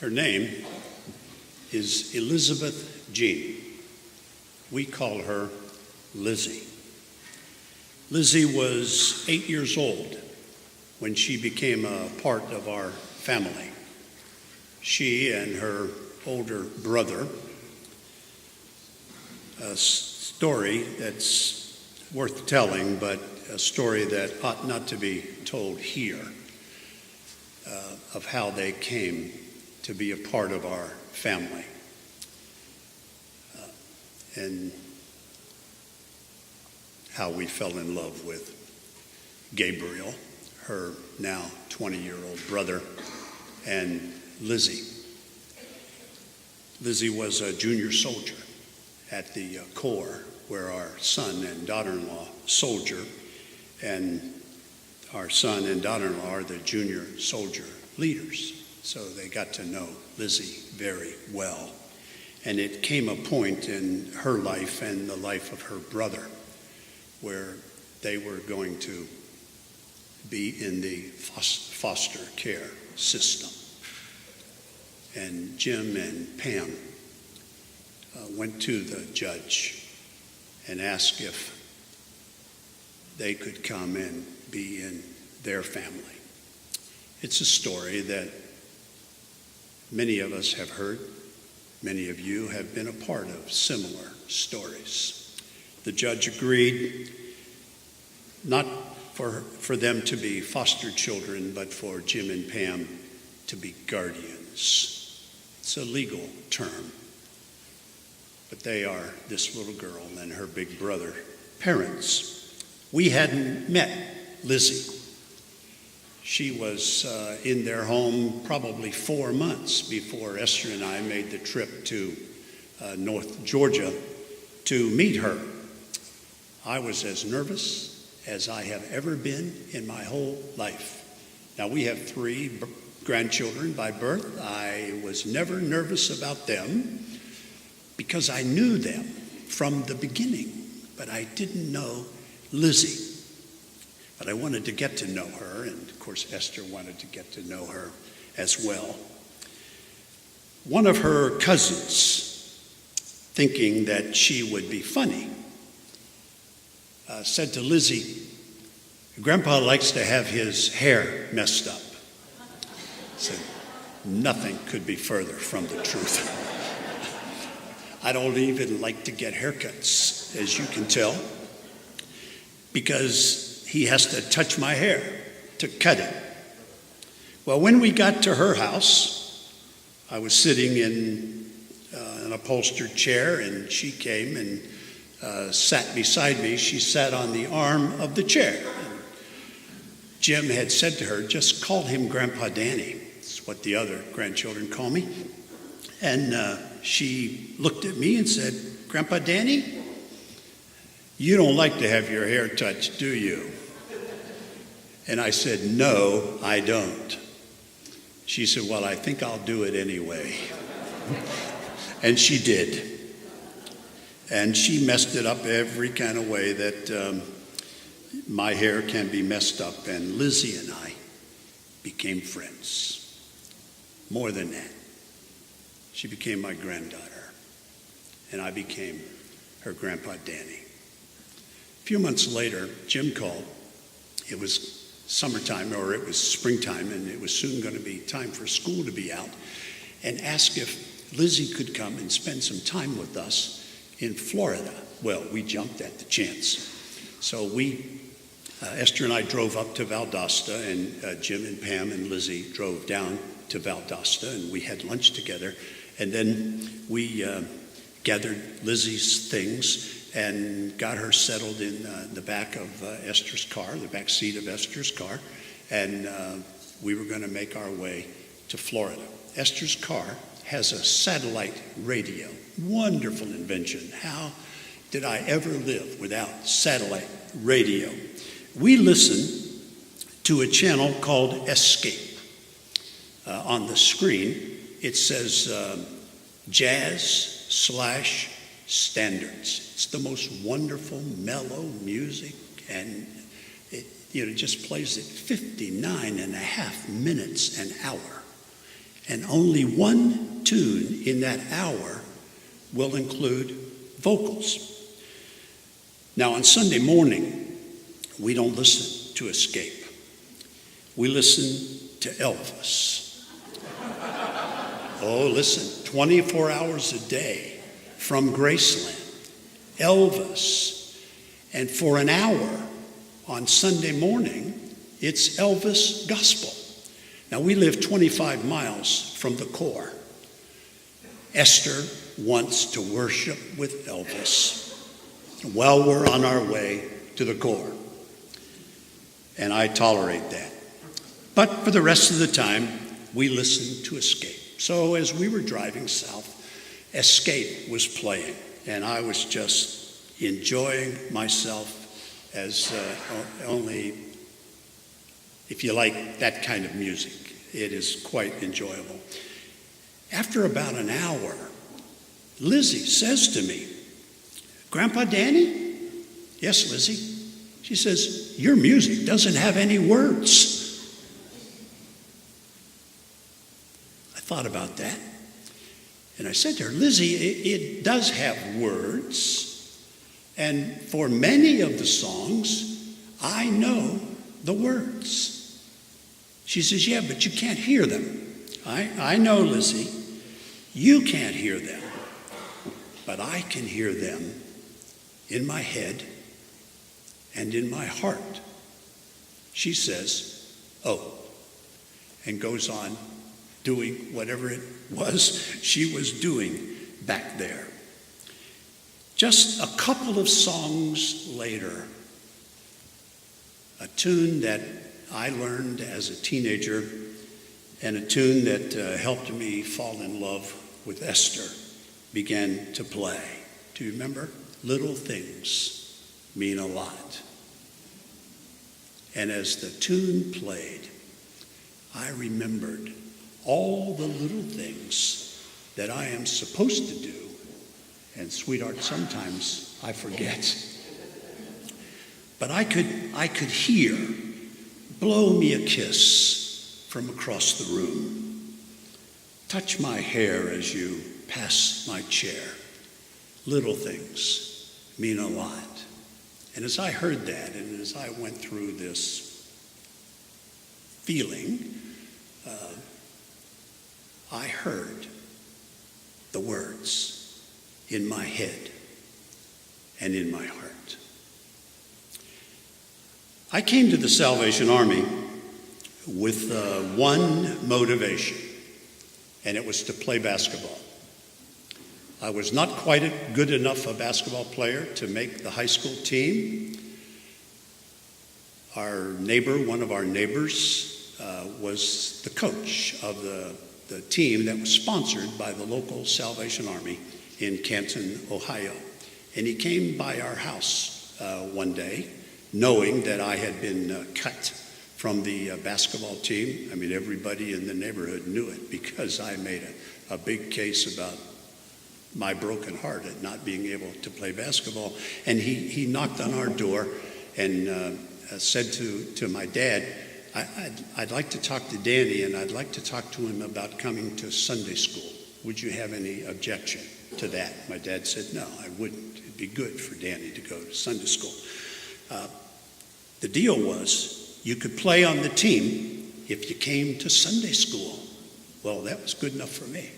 Her name is Elizabeth Jean. We call her Lizzie. Lizzie was 8 years old when she became a part of our family. She and her older brother, a story that's worth telling, but a story that ought not to be told here, of how they came to be a part of our family. And how we fell in love with Gabriel, her now 20-year-old brother, and Lizzie. Lizzie was a junior soldier at the Corps, where our son and daughter-in-law soldier, and our son and daughter-in-law are the junior soldier leaders. So they got to know Lizzie very well. And it came a point in her life and the life of her brother where they were going to be in the foster care system. And Jim and Pam went to the judge and asked if they could come and be in their family. It's a story that many of us have heard. Many of you have been a part of similar stories. The judge agreed not for them to be foster children, but for Jim and Pam to be guardians. It's a legal term, but they are this little girl and her big brother parents. We hadn't met Lizzie. She was in their home probably 4 months before Esther and I made the trip to North Georgia to meet her. I was as nervous as I have ever been in my whole life. Now, we have 3 grandchildren by birth. I was never nervous about them because I knew them from the beginning, but I didn't know Lizzie. But I wanted to get to know her, and of course Esther wanted to get to know her as well. One of her cousins, thinking that she would be funny, said to Lizzie, "Grandpa likes to have his hair messed up." I said, nothing could be further from the truth. I don't even like to get haircuts, as you can tell, because he has to touch my hair to cut it. Well, when we got to her house, I was sitting in an upholstered chair, and she came and sat beside me. She sat on the arm of the chair. And Jim had said to her, "Just call him Grandpa Danny." It's what the other grandchildren call me. And she looked at me and said, "Grandpa Danny, you don't like to have your hair touched, do you?" And I said, "No, I don't." She said, "Well, I think I'll do it anyway." And she did. And she messed it up every kind of way that my hair can be messed up. And Lizzie and I became friends. More than that, she became my granddaughter, and I became her Grandpa Danny. A few months later, Jim called. It was summertime, or it was springtime, and it was soon going to be time for school to be out, and asked if Lizzie could come and spend some time with us in Florida. Well, we jumped at the chance. So Esther and I drove up to Valdosta, and Jim and Pam and Lizzie drove down to Valdosta, and we had lunch together. And then we gathered Lizzie's things and got her settled in the back of Esther's car, the back seat of Esther's car, and we were going to make our way to Florida. Esther's car has a satellite radio. Wonderful invention. How did I ever live without satellite radio? We listened to a channel called Escape. On the screen, it says jazz/standards. It's the most wonderful, mellow music, and it just plays at 59 and a half minutes an hour. and only one tune in that hour will include vocals. Now, on Sunday morning, we don't listen to Escape. We listen to Elvis. Oh, listen, 24 hours a day from Graceland. Elvis. And for an hour on Sunday morning, it's Elvis gospel. Now, we live 25 miles from the core. Esther wants to worship with Elvis while we're on our way to the core. And I tolerate that. But for the rest of the time, we listen to Escape. So as we were driving south, Escape was playing, and I was just enjoying myself as only, if you like that kind of music, it is quite enjoyable. After about an hour, Lizzie says to me, "Grandpa Danny?" "Yes, Lizzie." She says, "Your music doesn't have any words." I thought about that. And I said to her, "Lizzie, it does have words. And for many of the songs, I know the words." She says, "Yeah, but you can't hear them." I know, Lizzie, you can't hear them, but I can hear them in my head and in my heart. She says, "Oh," and goes on doing whatever it was she was doing back there. Just a couple of songs later, a tune that I learned as a teenager and a tune that helped me fall in love with Esther began to play. Do you remember? "Little Things Mean a Lot." And as the tune played, I remembered all the little things that I am supposed to do. And sweetheart, sometimes I forget. But I could hear, "Blow me a kiss from across the room. Touch my hair as you pass my chair. Little things mean a lot." And as I heard that, and as I went through this feeling, I heard the words in my head and in my heart. I came to the Salvation Army with one motivation, and it was to play basketball. I was not quite a good enough a basketball player to make the high school team. Our neighbor, one of our neighbors, was the coach of the team that was sponsored by the local Salvation Army in Canton, Ohio. And he came by our house one day, knowing that I had been cut from the basketball team. I mean, everybody in the neighborhood knew it because I made a big case about my broken heart at not being able to play basketball. And he knocked on our door and said to my dad, I'd like to talk to Danny, and I'd like to talk to him about coming to Sunday school. Would you have any objection to that?" My dad said, "No, I wouldn't. It'd be good for Danny to go to Sunday school." The deal was you could play on the team if you came to Sunday school. Well, that was good enough for me.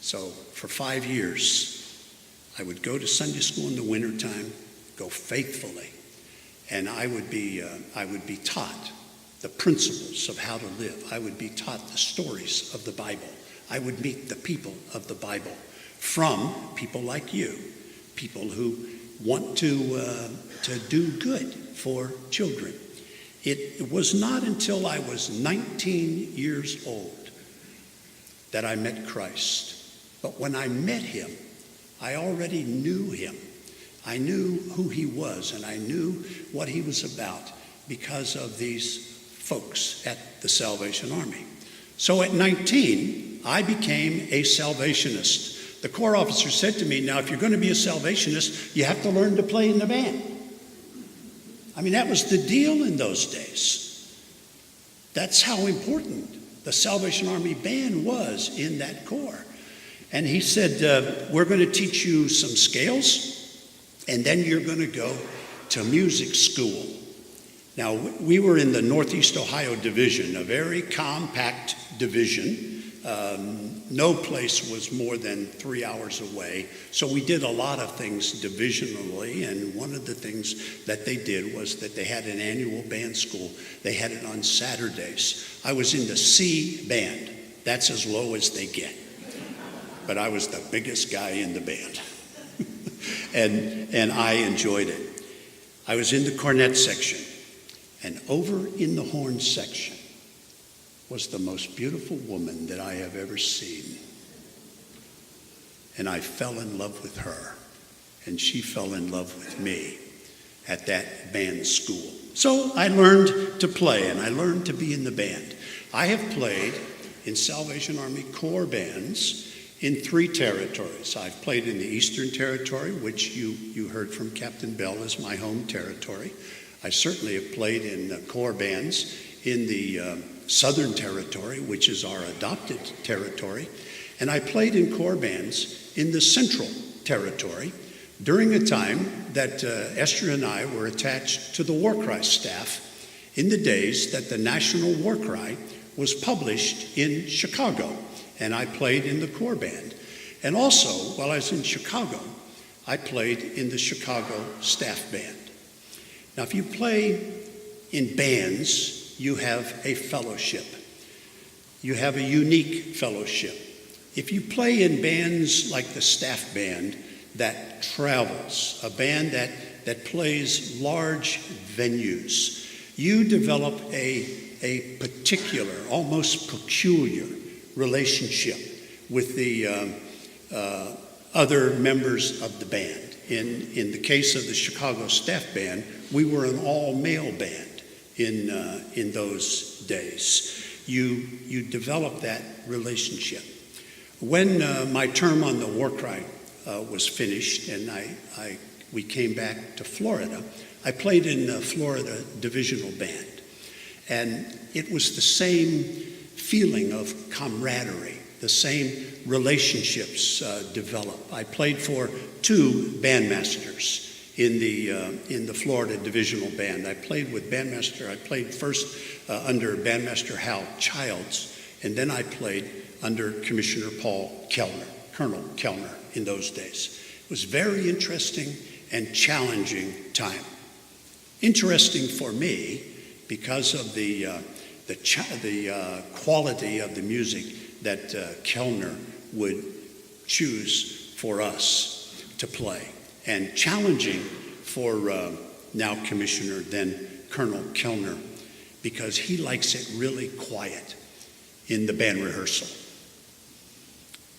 So for 5 years, I would go to Sunday school in the wintertime, go faithfully, and I would be taught the principles of how to live. I would be taught the stories of the Bible. I would meet the people of the Bible from people like you, people who want to do good for children. It was not until I was 19 years old that I met Christ. But when I met him, I already knew him. I knew who he was, and I knew what he was about because of these folks at the Salvation Army. So at 19, I became a Salvationist. The Corps officer said to me, "Now, if you're going to be a Salvationist, you have to learn to play in the band." I mean, that was the deal in those days. That's how important The Salvation Army band was in that corps. And he said, we're going to teach you some scales, and then you're going to go to music school. Now, we were in the Northeast Ohio Division, a very compact division. No place was more than 3 hours away. So we did a lot of things divisionally, and one of the things that they did was that they had an annual band school. They had it on Saturdays. I was in the C band. That's as low as they get. But I was the biggest guy in the band. and I enjoyed it. I was in the cornet section, and over in the horn section was the most beautiful woman that I have ever seen. And I fell in love with her, and she fell in love with me at that band school. So I learned to play, and I learned to be in the band. I have played in Salvation Army Corps bands in 3 territories. I've played in the Eastern Territory, which you heard from Captain Bell is my home territory. I certainly have played in Corps bands in the Southern Territory, which is our adopted territory. And I played in Corps bands in the Central Territory during a time that Esther and I were attached to the War Cry staff in the days that the National War Cry was published in Chicago. And I played in the Corps band. And also, while I was in Chicago, I played in the Chicago staff band. Now, if you play in bands, you have a fellowship. You have a unique fellowship. If you play in bands like the staff band that travels, a band that plays large venues, you develop a particular, almost peculiar relationship with the other members of the band. In the case of the Chicago staff band, we were an all-male band in those days. You develop that relationship. When my term on the War Cry was finished and we came back to Florida, I played in the Florida Divisional Band. And it was the same feeling of camaraderie, the same relationships develop. I played for 2 bandmasters in the Florida Divisional Band. I played with bandmaster. I played first under Bandmaster Hal Childs, and then I played under Commissioner Paul Kellner, Colonel Kellner in those days. It was very interesting and challenging time. Interesting for me because of the quality of the music that Kellner would choose for us to play, and challenging for now Commissioner, then Colonel Kellner, because he likes it really quiet in the band rehearsal.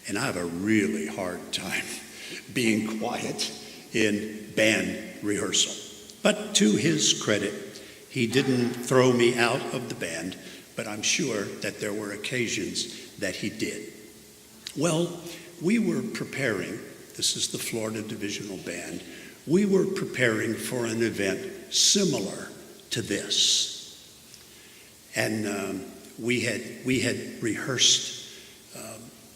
And I have a really hard time being quiet in band rehearsal. But to his credit, he didn't throw me out of the band, but I'm sure that there were occasions that he did. Well, we were preparing, this is the Florida Divisional Band, we were preparing for an event similar to this. And we had rehearsed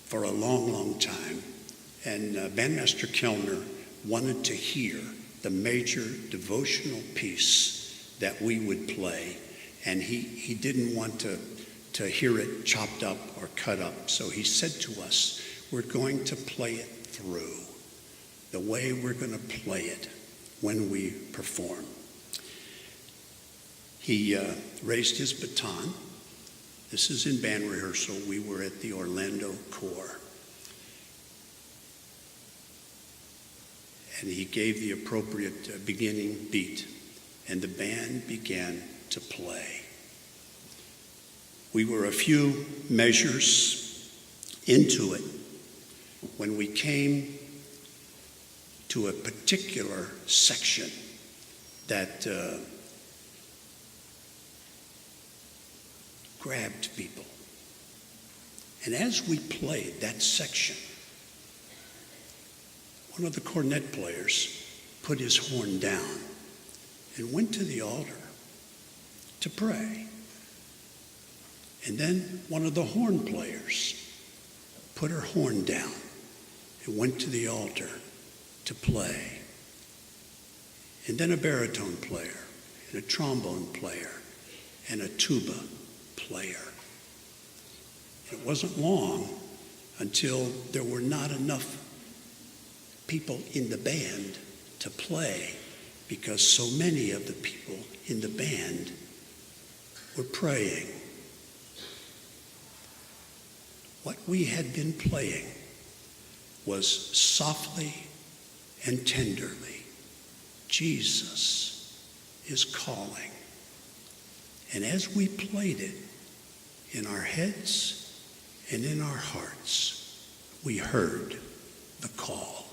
for a long, long time. And Bandmaster Kellner wanted to hear the major devotional piece that we would play. And he didn't want to hear it chopped up or cut up. So he said to us, we're going to play it through the way we're going to play it when we perform. He raised his baton. This is in band rehearsal. We were at the Orlando Corps. And he gave the appropriate beginning beat, and the band began to play. We were a few measures into it when we came to a particular section that grabbed people. And as we played that section, one of the cornet players put his horn down and went to the altar to pray. And then one of the horn players put her horn down and went to the altar to play. And then a baritone player and a trombone player and a tuba player. And it wasn't long until there were not enough people in the band to play because so many of the people in the band were praying. What we had been playing was softly and tenderly, Jesus is calling. And as we played it in our heads and in our hearts, we heard the call.